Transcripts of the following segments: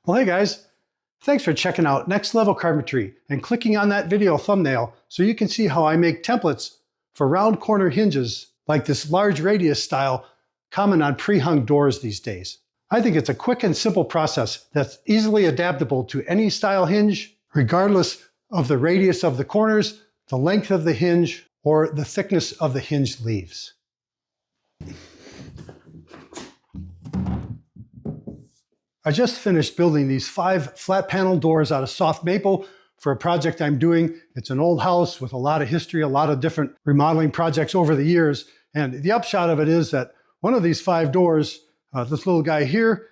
Well, hey guys, thanks for checking out Next Level Carpentry and clicking on that video thumbnail so you can see how I make templates for round corner hinges like this large radius style common on pre-hung doors these days. I think it's a quick and simple process that's easily adaptable to any style hinge, regardless of the radius of the corners, the length of the hinge, or the thickness of the hinge leaves. I just finished building these 5 flat panel doors out of soft maple for a project I'm doing. It's an old house with a lot of history, a lot of different remodeling projects over the years. And the upshot of it is that one of these 5 doors, this little guy here,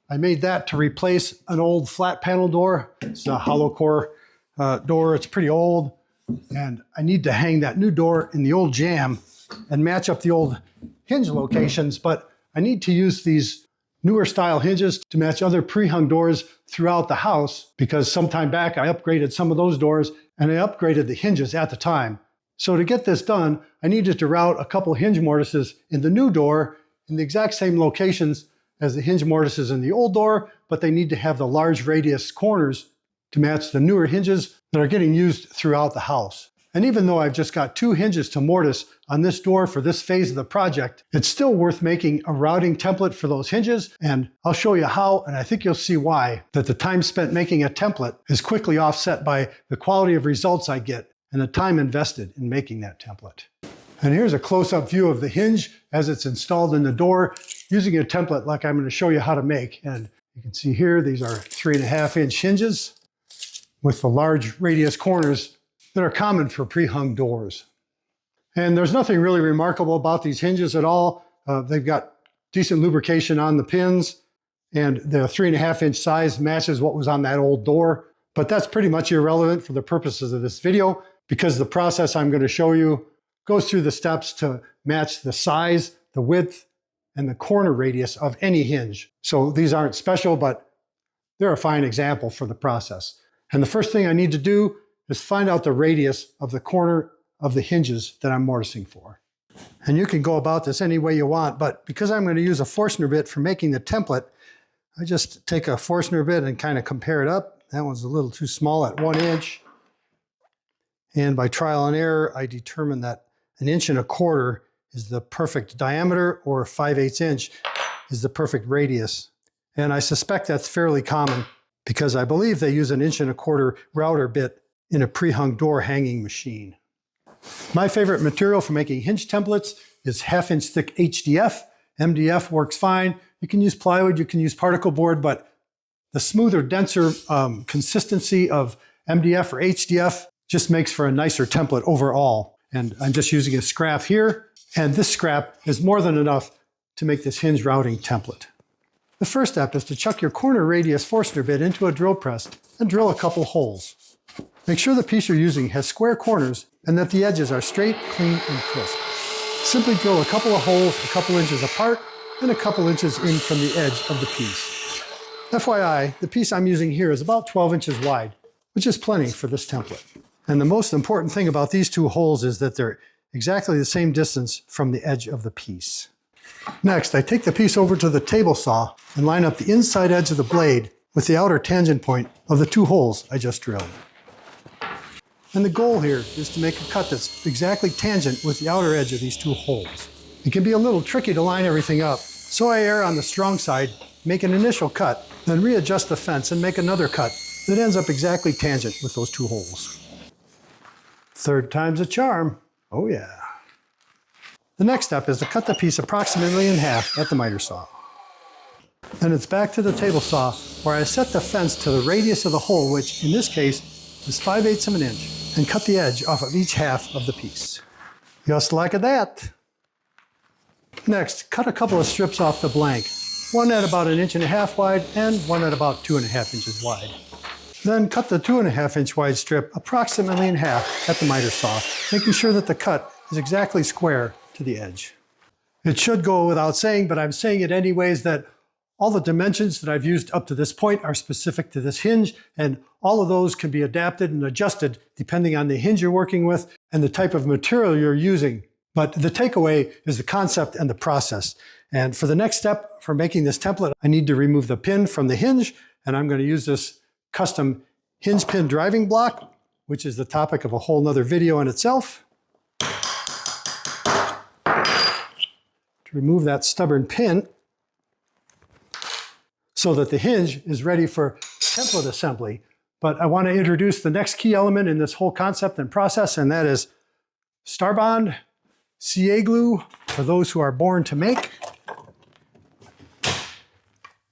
I made that to replace an old flat panel door. It's a hollow core door. It's pretty old. And I need to hang that new door in the old jamb and match up the old hinge locations. But I need to use these newer style hinges to match other pre-hung doors throughout the house, because some time back I upgraded some of those doors and I upgraded the hinges at the time. So to get this done, I needed to route a couple hinge mortises in the new door in the exact same locations as the hinge mortises in the old door, but they need to have the large radius corners to match the newer hinges that are getting used throughout the house. And even though I've just got 2 hinges to mortise on this door for this phase of the project, it's still worth making a routing template for those hinges, and I'll show you how, and I think you'll see why, that the time spent making a template is quickly offset by the quality of results I get and the time invested in making that template. And here's a close-up view of the hinge as it's installed in the door using a template like I'm going to show you how to make. And you can see here, these are 3.5-inch hinges with the large radius corners that are common for pre-hung doors. And there's nothing really remarkable about these hinges at all. They've got decent lubrication on the pins, and the 3.5-inch size matches what was on that old door. But that's pretty much irrelevant for the purposes of this video, because the process I'm going to show you goes through the steps to match the size, the width, and the corner radius of any hinge. So these aren't special, but they're a fine example for the process. And the first thing I need to do is find out the radius of the corner of the hinges that I'm mortising for. And you can go about this any way you want, but because I'm going to use a Forstner bit for making the template, I just take a Forstner bit and kind of compare it up. That one's a little too small at 1 inch. And by trial and error, I determined that 1 1/4 inch is the perfect diameter, or 5/8 inch is the perfect radius. And I suspect that's fairly common because I believe they use 1 1/4 inch router bit in a pre-hung door hanging machine. My favorite material for making hinge templates is 1/2-inch thick HDF. MDF works fine. You can use plywood, you can use particle board, but the smoother, denser consistency of MDF or HDF just makes for a nicer template overall. And I'm just using a scrap here, and this scrap is more than enough to make this hinge routing template. The first step is to chuck your corner radius Forstner bit into a drill press and drill a couple holes. Make sure the piece you're using has square corners and that the edges are straight, clean, and crisp. Simply drill a couple of holes a couple inches apart and a couple inches in from the edge of the piece. FYI, the piece I'm using here is about 12 inches wide, which is plenty for this template. And the most important thing about these 2 holes is that they're exactly the same distance from the edge of the piece. Next, I take the piece over to the table saw and line up the inside edge of the blade with the outer tangent point of the 2 holes I just drilled. And the goal here is to make a cut that's exactly tangent with the outer edge of these 2 holes. It can be a little tricky to line everything up, so I err on the strong side, make an initial cut, then readjust the fence and make another cut that ends up exactly tangent with those 2 holes. Third time's a charm. Oh yeah. The next step is to cut the piece approximately in half at the miter saw. Then it's back to the table saw, where I set the fence to the radius of the hole, which in this case is 5/8 of an inch, and cut the edge off of each half of the piece. Just like that. Next, cut a couple of strips off the blank, one at about 1.5 inches wide and one at about 2.5 inches wide. Then cut the 2.5-inch wide strip approximately in half at the miter saw, making sure that the cut is exactly square to the edge. It should go without saying, but I'm saying it anyways, that all the dimensions that I've used up to this point are specific to this hinge, and all of those can be adapted and adjusted depending on the hinge you're working with and the type of material you're using. But the takeaway is the concept and the process. And for the next step for making this template, I need to remove the pin from the hinge and I'm going to use this custom hinge pin driving block, which is the topic of a whole nother video in itself, to remove that stubborn pin so that the hinge is ready for template assembly. But I want to introduce the next key element in this whole concept and process, and that is Starbond CA glue for those who are born to make.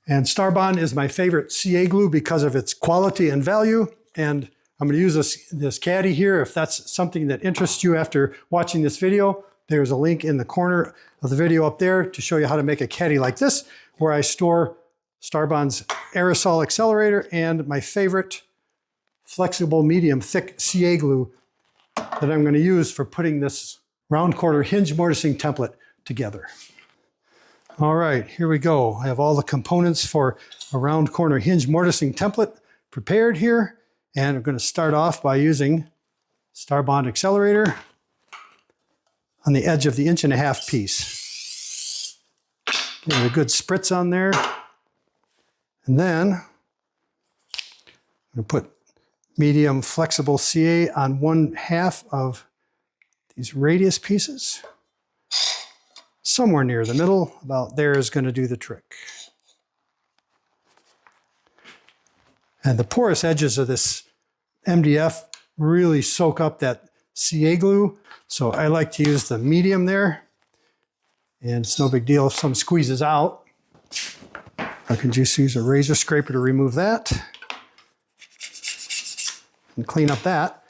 And Starbond is my favorite CA glue because of its quality and value. And I'm going to use this caddy here. If that's something that interests you after watching this video, there's a link in the corner of the video up there to show you how to make a caddy like this, where I store Starbond's aerosol accelerator and my favorite flexible medium thick CA glue that I'm going to use for putting this round corner hinge mortising template together. All right, here we go. I have all the components for a round corner hinge mortising template prepared here. And I'm going to start off by using Starbond accelerator on the edge of the 1.5" piece. Getting a good spritz on there. And then I'm going to put medium flexible CA on 1/2 of these radius pieces. Somewhere near the middle, about there is going to do the trick. And the porous edges of this MDF really soak up that CA glue. So I like to use the medium there. And it's no big deal if some squeezes out. I can just use a razor scraper to remove that. And clean up that.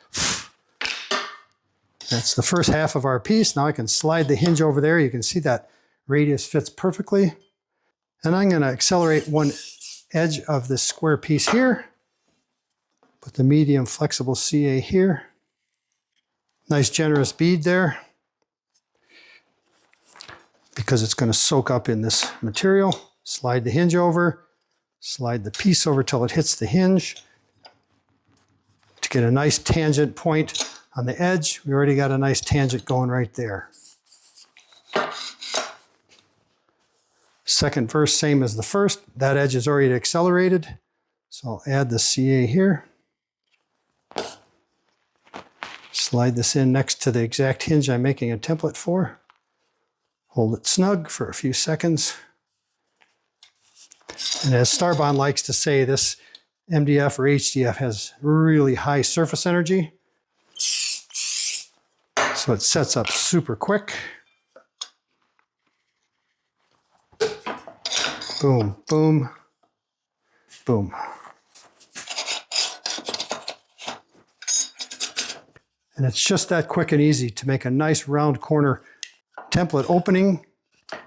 That's the first half of our piece. Now I can slide the hinge over there. You can see that radius fits perfectly. And I'm going to accelerate one edge of this square piece here. Put the medium flexible CA here. Nice generous bead there, because it's going to soak up in this material. Slide the hinge over, slide the piece over till it hits the hinge to get a nice tangent point on the edge. We already got a nice tangent going right there. Second verse, same as the first. That edge is already accelerated. So I'll add the CA here. Slide this in next to the exact hinge I'm making a template for. Hold it snug for a few seconds. And as Starbond likes to say, this MDF or HDF has really high surface energy. So it sets up super quick. Boom, boom, boom. And it's just that quick and easy to make a nice round corner template opening.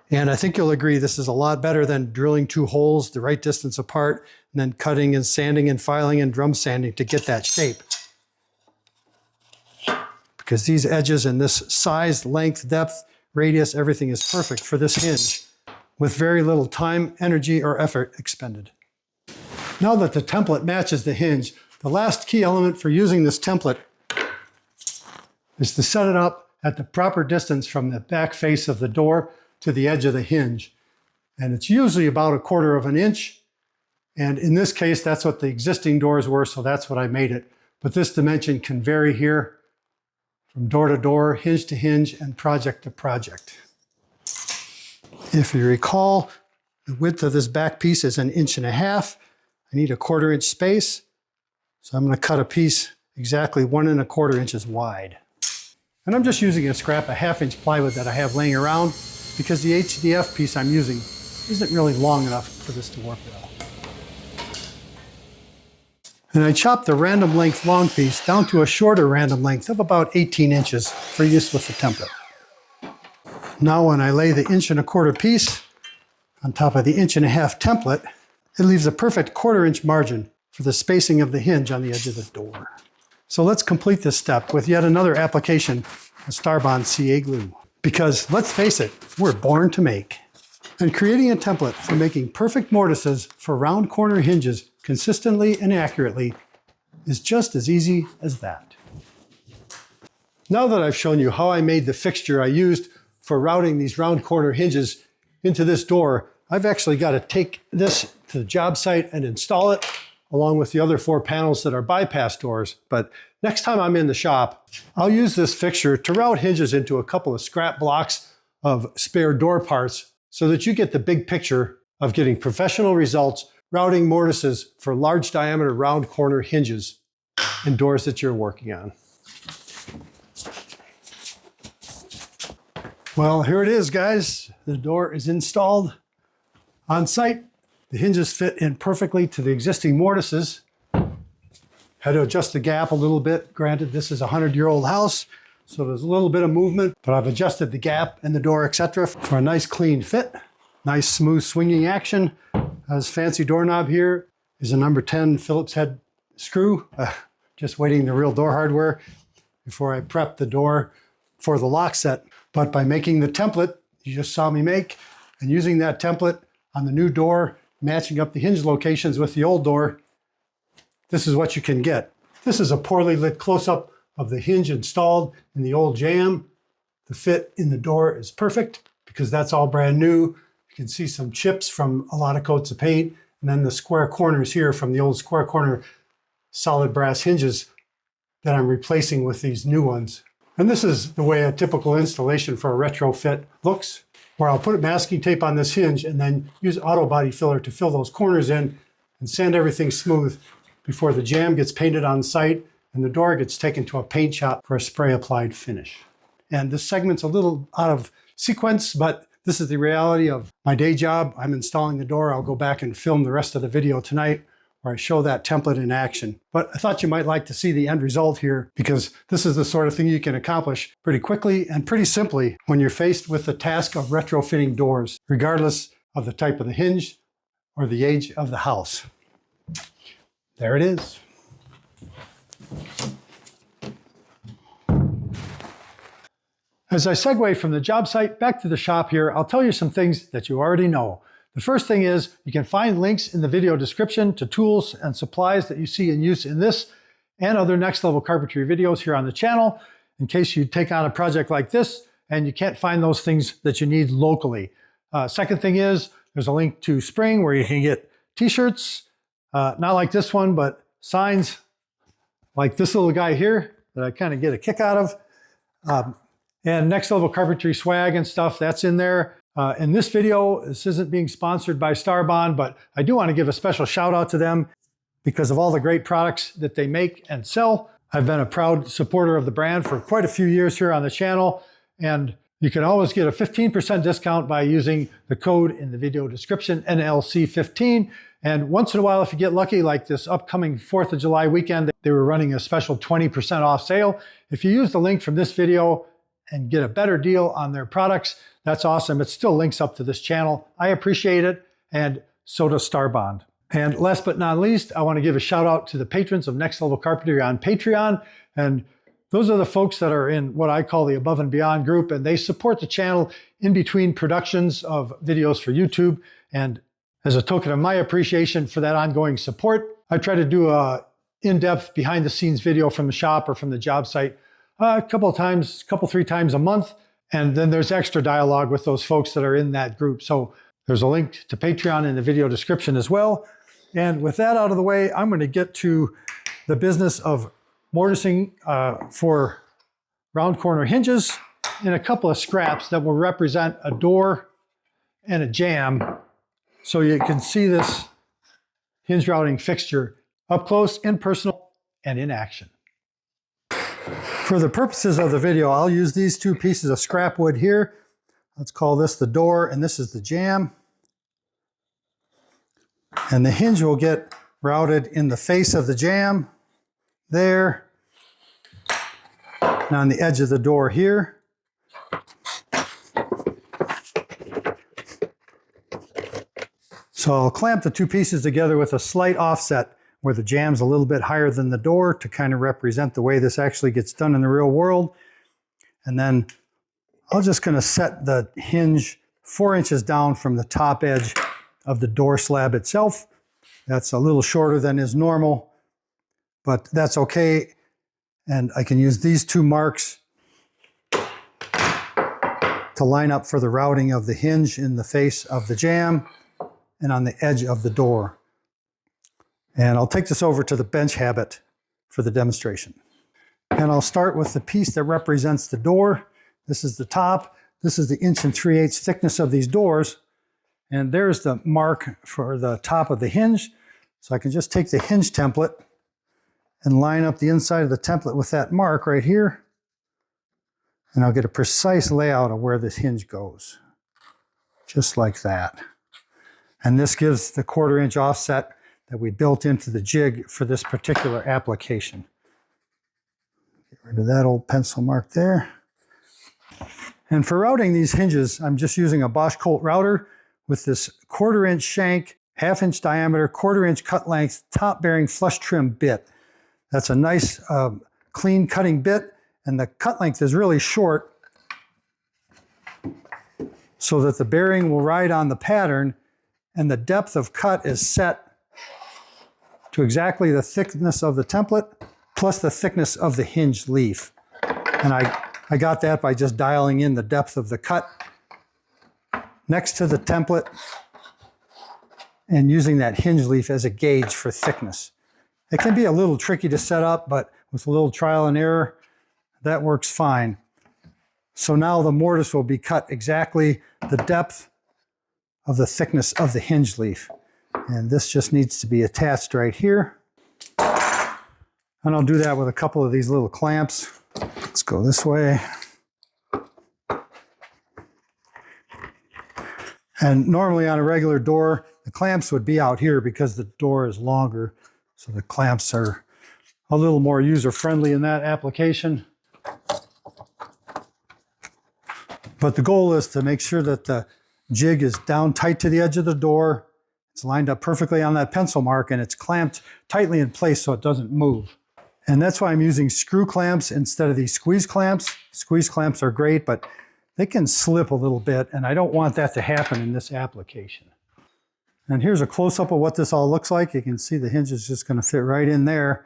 And I think you'll agree this is a lot better than drilling 2 holes the right distance apart and then cutting and sanding and filing and drum sanding to get that shape. Because these edges and this size, length, depth, radius, everything is perfect for this hinge with very little time, energy, or effort expended. Now that the template matches the hinge, the last key element for using this template is to set it up at the proper distance from the back face of the door to the edge of the hinge. And it's usually about 1/4 inch. And in this case, that's what the existing doors were, so that's what I made it. But this dimension can vary here from door to door, hinge to hinge, and project to project. If you recall, the width of this back piece is 1.5 inches. I need 1/4 inch space. So I'm going to cut a piece exactly 1 1/4 inches wide. And I'm just using a scrap of 1/2 inch plywood that I have laying around because the HDF piece I'm using isn't really long enough for this to work well. And I chopped the random length long piece down to a shorter random length of about 18 inches for use with the template. Now when I lay the 1 1/4 inch piece on top of the 1.5 inch template, it leaves a perfect 1/4 inch margin for the spacing of the hinge on the edge of the door. So let's complete this step with yet another application of Starbond CA glue. Because let's face it, we're born to make. And creating a template for making perfect mortises for round corner hinges consistently and accurately is just as easy as that. Now that I've shown you how I made the fixture I used for routing these round corner hinges into this door, I've actually got to take this to the job site and install it along with the other 4 panels that are bypass doors. But next time I'm in the shop, I'll use this fixture to route hinges into a couple of scrap blocks of spare door parts so that you get the big picture of getting professional results routing mortises for large diameter round corner hinges and doors that you're working on. Well, here it is, guys. The door is installed on site. The hinges fit in perfectly to the existing mortises. Had to adjust the gap a little bit. Granted, this is a 100-year-old house, so there's a little bit of movement, but I've adjusted the gap in the door, etc. for a nice clean fit. Nice smooth swinging action. This fancy doorknob here is a number 10 Phillips head screw. Just waiting the real door hardware before I prep the door for the lock set. But by making the template you just saw me make and using that template on the new door, matching up the hinge locations with the old door, this is what you can get. This is a poorly lit close-up of the hinge installed in the old jamb. The fit in the door is perfect because that's all brand new. You can see some chips from a lot of coats of paint, and then the square corners here from the old square corner solid brass hinges that I'm replacing with these new ones. And this is the way a typical installation for a retrofit looks, where I'll put masking tape on this hinge and then use auto body filler to fill those corners in and sand everything smooth before the jamb gets painted on site and the door gets taken to a paint shop for a spray applied finish. And this segment's a little out of sequence, but this is the reality of my day job. I'm installing the door. I'll go back and film the rest of the video tonight where I show that template in action. But I thought you might like to see the end result here because this is the sort of thing you can accomplish pretty quickly and pretty simply when you're faced with the task of retrofitting doors, regardless of the type of the hinge or the age of the house. There it is. As I segue from the job site back to the shop here, I'll tell you some things that you already know. The first thing is you can find links in the video description to tools and supplies that you see in use in this and other Next Level Carpentry videos here on the channel in case you take on a project like this and you can't find those things that you need locally. Second thing is there's a link to Spring where you can get t-shirts, not like this one, but signs like this little guy here that I kind of get a kick out of. And Next Level Carpentry swag and stuff, that's in there. In this video, this isn't being sponsored by Starbond, but I do want to give a special shout out to them because of all the great products that they make and sell. I've been a proud supporter of the brand for quite a few years here on the channel, and you can always get a 15% discount by using the code in the video description, NLC15. And once in a while, if you get lucky, like this upcoming 4th of July weekend, they were running a special 20% off sale. If you use the link from this video and get a better deal on their products, that's awesome. It still links up to this channel. I appreciate it, and so does Starbond. And last but not least, I want to give a shout out to the patrons of Next Level Carpentry on Patreon. And those are the folks that are in what I call the Above and Beyond group, and they support the channel in between productions of videos for YouTube. And as a token of my appreciation for that ongoing support, I try to do a in-depth behind the scenes video from the shop or from the job site a couple, 3 times a month. And then there's extra dialogue with those folks that are in that group. So there's a link to Patreon in the video description as well. And with that out of the way, I'm going to get to the business of mortising for round corner hinges in a couple of scraps that will represent a door and a jamb. So you can see this hinge routing fixture up close, in personal, and in action. For the purposes of the video, I'll use these 2 pieces of scrap wood here. Let's call this the door, and this is the jamb. And the hinge will get routed in the face of the jamb, there, and on the edge of the door here. So I'll clamp the 2 pieces together with a slight offset where the jamb's a little bit higher than the door to kind of represent the way this actually gets done in the real world. And then I'm just going to set the hinge 4 inches down from the top edge of the door slab itself. That's a little shorter than is normal, but that's okay. And I can use these 2 marks to line up for the routing of the hinge in the face of the jamb and on the edge of the door. And I'll take this over to the bench habit for the demonstration. And I'll start with the piece that represents the door. This is the top. This is the 1 3/8" thickness of these doors. And there's the mark for the top of the hinge. So I can just take the hinge template and line up the inside of the template with that mark right here. And I'll get a precise layout of where this hinge goes. Just like that. And this gives the 1/4 inch offset that we built into the jig for this particular application. Get rid of that old pencil mark there. And for routing these hinges, I'm just using a Bosch Colt router with this 1/4 inch shank, 1/2 inch diameter, 1/4 inch cut length, top bearing flush trim bit. That's a nice clean cutting bit, and the cut length is really short so that the bearing will ride on the pattern, and the depth of cut is set to exactly the thickness of the template plus the thickness of the hinge leaf. And I got that by just dialing in the depth of the cut next to the template and using that hinge leaf as a gauge for thickness. It can be a little tricky to set up, but with a little trial and error, that works fine. So now the mortise will be cut exactly the depth of the thickness of the hinge leaf. And this just needs to be attached right here. And I'll do that with a couple of these little clamps. Let's go this way. And normally on a regular door, the clamps would be out here because the door is longer. So the clamps are a little more user-friendly in that application. But the goal is to make sure that the jig is down tight to the edge of the door. It's lined up perfectly on that pencil mark, and it's clamped tightly in place so it doesn't move. And that's why I'm using screw clamps instead of these squeeze clamps. Squeeze clamps are great, but they can slip a little bit, and I don't want that to happen in this application. And here's a close-up of what this all looks like. You can see the hinge is just going to fit right in there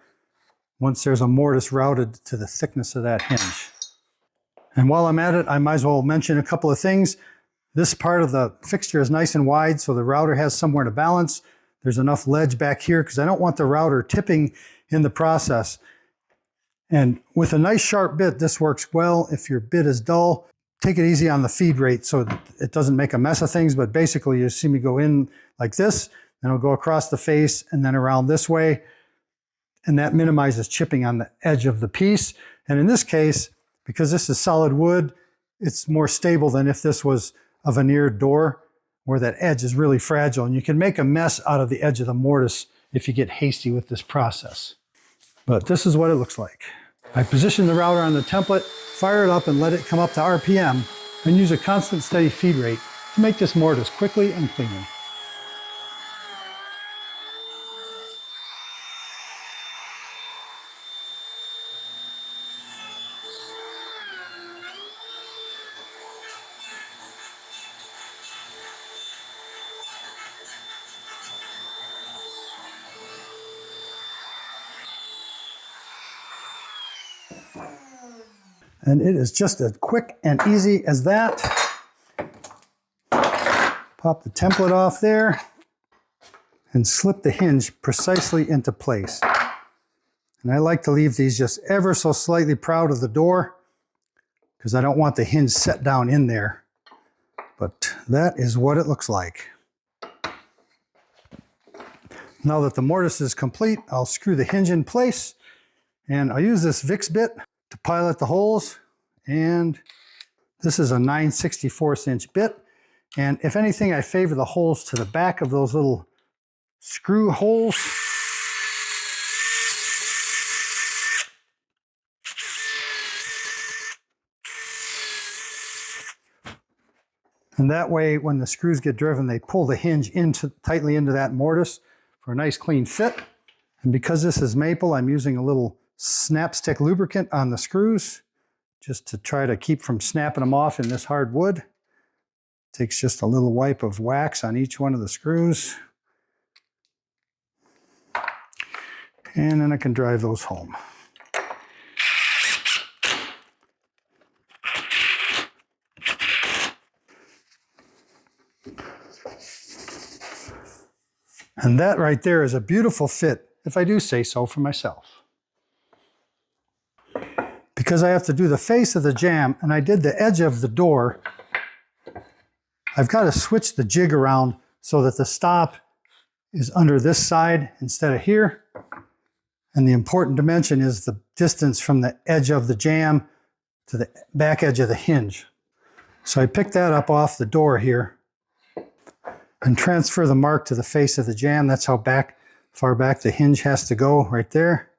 once there's a mortise routed to the thickness of that hinge. And while I'm at it, I might as well mention a couple of things. This part of the fixture is nice and wide, so the router has somewhere to balance. There's enough ledge back here because I don't want the router tipping in the process. And with a nice sharp bit, this works well. If your bit is dull, take it easy on the feed rate so it doesn't make a mess of things. But basically, you see me go in like this, then I'll go across the face and then around this way. And that minimizes chipping on the edge of the piece. And in this case, because this is solid wood, it's more stable than if this was a veneered door where that edge is really fragile. And you can make a mess out of the edge of the mortise if you get hasty with this process. But this is what it looks like. I position the router on the template, fire it up and let it come up to RPM, and use a constant steady feed rate to make this mortise quickly and cleanly. And it is just as quick and easy as that. Pop the template off there and slip the hinge precisely into place. And I like to leave these just ever so slightly proud of the door because I don't want the hinge set down in there. But that is what it looks like. Now that the mortise is complete, I'll screw the hinge in place, and I'll use this Vicks bit to pilot the holes. And this is a 9/64 inch bit. And if anything, I favor the holes to the back of those little screw holes. And that way, when the screws get driven, they pull the hinge tightly into that mortise for a nice clean fit. And because this is maple, I'm using a little snap stick lubricant on the screws just to try to keep from snapping them off in this hard wood. Takes just a little wipe of wax on each one of the screws. And then I can drive those home. And that right there is a beautiful fit, if I do say so for myself. Because I have to do the face of the jamb and I did the edge of the door, I've got to switch the jig around so that the stop is under this side instead of here. And the important dimension is the distance from the edge of the jamb to the back edge of the hinge. So I pick that up off the door here and transfer the mark to the face of the jamb. That's how far back the hinge has to go, right there.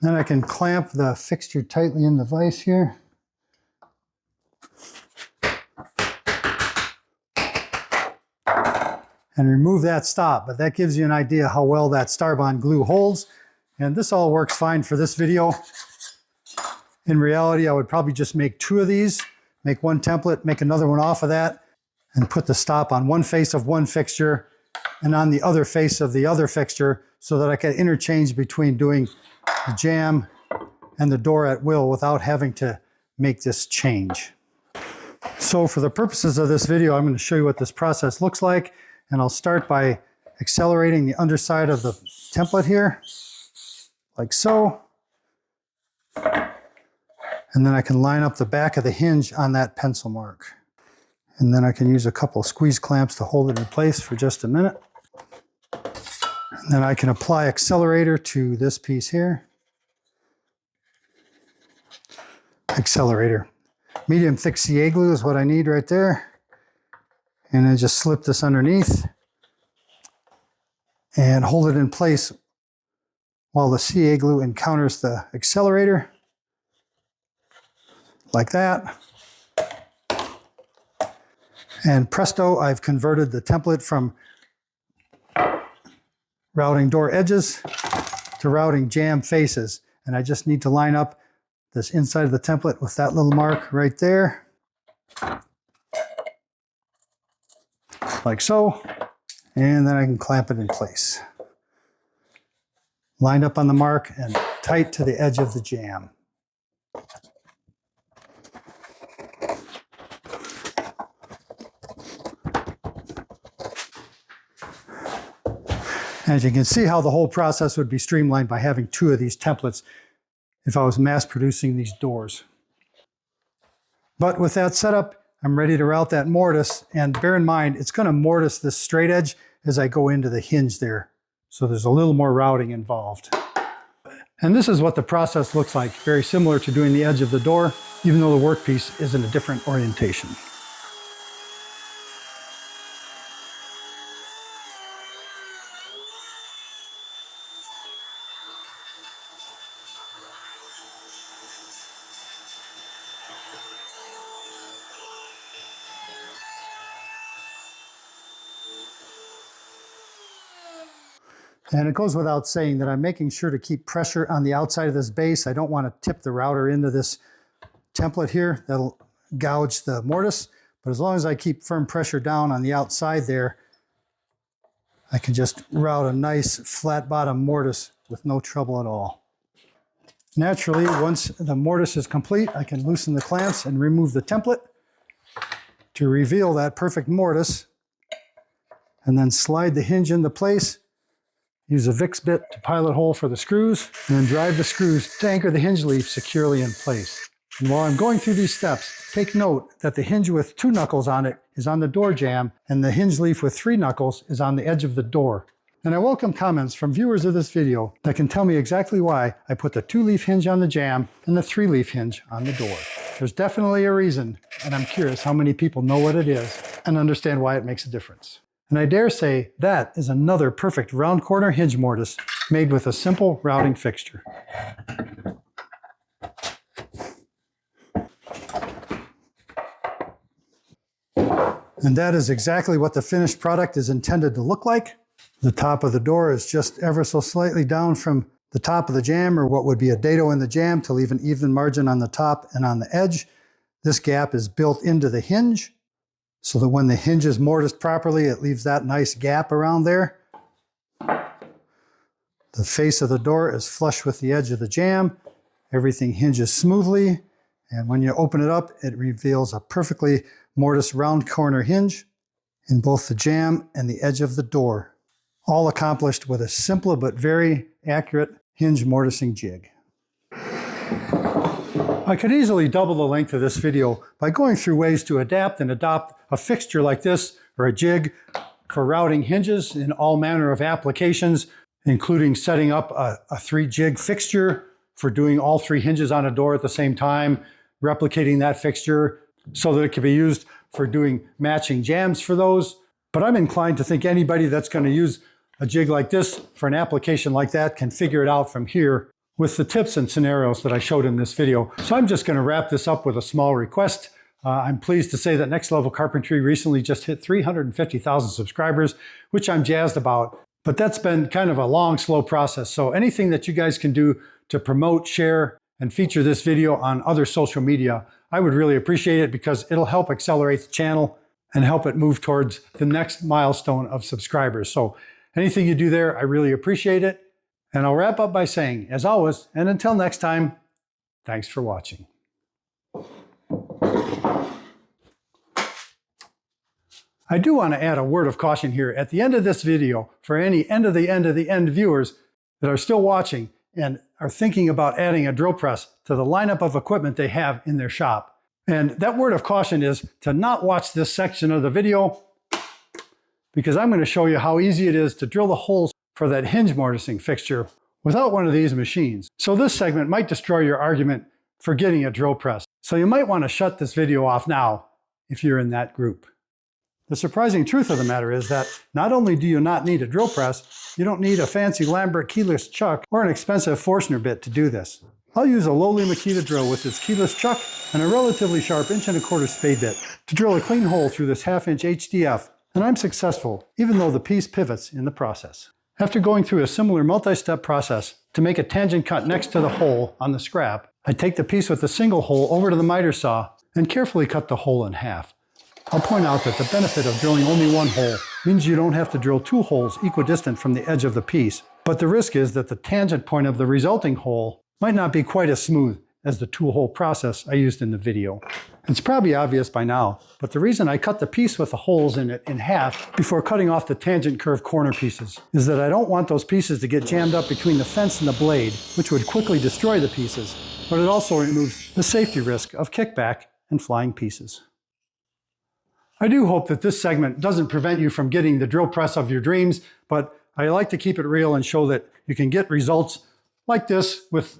Then I can clamp the fixture tightly in the vise here. And remove that stop, but that gives you an idea how well that Starbond glue holds. And this all works fine for this video. In reality, I would probably just make 2 of these, make one template, make another one off of that, and put the stop on one face of one fixture and on the other face of the other fixture so that I can interchange between doing the jamb and the door at will without having to make this change. So for the purposes of this video, I'm going to show you what this process looks like. And I'll start by accelerating the underside of the template here, like so. And then I can line up the back of the hinge on that pencil mark. And then I can use a couple squeeze clamps to hold it in place for just a minute. And then I can apply accelerator to this piece here. Accelerator. Medium thick CA glue is what I need right there. And I just slip this underneath and hold it in place while the CA glue encounters the accelerator, like that. And presto, I've converted the template from routing door edges to routing jamb faces. And I just need to line up this inside of the template with that little mark right there. Like so, and then I can clamp it in place. Lined up on the mark and tight to the edge of the jamb. As you can see how the whole process would be streamlined by having 2 of these templates if I was mass producing these doors. But with that set up, I'm ready to route that mortise, and bear in mind, it's going to mortise this straight edge as I go into the hinge there. So there's a little more routing involved. And this is what the process looks like, very similar to doing the edge of the door, even though the workpiece is in a different orientation. And it goes without saying that I'm making sure to keep pressure on the outside of this base. I don't want to tip the router into this template here. That'll gouge the mortise. But as long as I keep firm pressure down on the outside there, I can just route a nice flat bottom mortise with no trouble at all. Naturally, once the mortise is complete, I can loosen the clamps and remove the template to reveal that perfect mortise, and then slide the hinge into place. Use a Vicks bit to pilot hole for the screws, and then drive the screws to anchor the hinge leaf securely in place. And while I'm going through these steps, take note that the hinge with 2 knuckles on it is on the door jamb, and the hinge leaf with 3 knuckles is on the edge of the door. And I welcome comments from viewers of this video that can tell me exactly why I put the 2-leaf hinge on the jamb and the 3-leaf hinge on the door. There's definitely a reason, and I'm curious how many people know what it is and understand why it makes a difference. And I dare say that is another perfect round corner hinge mortise made with a simple routing fixture. And that is exactly what the finished product is intended to look like. The top of the door is just ever so slightly down from the top of the jamb, or what would be a dado in the jamb, to leave an even margin on the top and on the edge. This gap is built into the hinge, so that when the hinge is mortised properly, it leaves that nice gap around there. The face of the door is flush with the edge of the jamb. Everything hinges smoothly, and when you open it up, it reveals a perfectly mortised round corner hinge in both the jamb and the edge of the door. all accomplished with a simple but very accurate hinge mortising jig. I could easily double the length of this video by going through ways to adapt and adopt a fixture like this or a jig for routing hinges in all manner of applications, including setting up a 3-jig fixture for doing all 3 hinges on a door at the same time, replicating that fixture so that it can be used for doing matching jambs for those. But I'm inclined to think anybody that's going to use a jig like this for an application like that can figure it out from here with the tips and scenarios that I showed in this video. So I'm just going to wrap this up with a small request. I'm pleased to say that Next Level Carpentry recently just hit 350,000 subscribers, which I'm jazzed about. But that's been kind of a long, slow process. So anything that you guys can do to promote, share, and feature this video on other social media, I would really appreciate it because it'll help accelerate the channel and help it move towards the next milestone of subscribers. So anything you do there, I really appreciate it. And I'll wrap up by saying, as always, and until next time, thanks for watching. I do want to add a word of caution here at the end of this video for any end of the end viewers that are still watching and are thinking about adding a drill press to the lineup of equipment they have in their shop. And that word of caution is to not watch this section of the video because I'm going to show you how easy it is to drill the holes for that hinge mortising fixture without one of these machines. So this segment might destroy your argument for getting a drill press. So you might want to shut this video off now if you're in that group. The surprising truth of the matter is that not only do you not need a drill press, you don't need a fancy Lambert keyless chuck or an expensive Forstner bit to do this. I'll use a lowly Makita drill with its keyless chuck and a relatively sharp 1¼ inch spade bit to drill a clean hole through this 1/2 inch HDF, and I'm successful, even though the piece pivots in the process. After going through a similar multi-step process to make a tangent cut next to the hole on the scrap, I take the piece with the single hole over to the miter saw and carefully cut the hole in half. I'll point out that the benefit of drilling only one hole means you don't have to drill 2 holes equidistant from the edge of the piece, but the risk is that the tangent point of the resulting hole might not be quite as smooth as the 2-hole process I used in the video. It's probably obvious by now, but the reason I cut the piece with the holes in it in half before cutting off the tangent curve corner pieces is that I don't want those pieces to get jammed up between the fence and the blade, which would quickly destroy the pieces, but it also removes the safety risk of kickback and flying pieces. I do hope that this segment doesn't prevent you from getting the drill press of your dreams, but I like to keep it real and show that you can get results like this with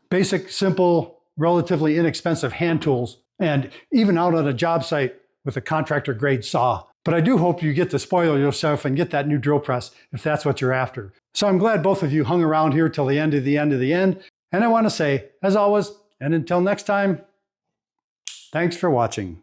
basic, simple, relatively inexpensive hand tools, and even out on a job site with a contractor grade saw. But I do hope you get to spoil yourself and get that new drill press if that's what you're after. So I'm glad both of you hung around here till the end of the end. And I want to say, as always, and until next time, thanks for watching.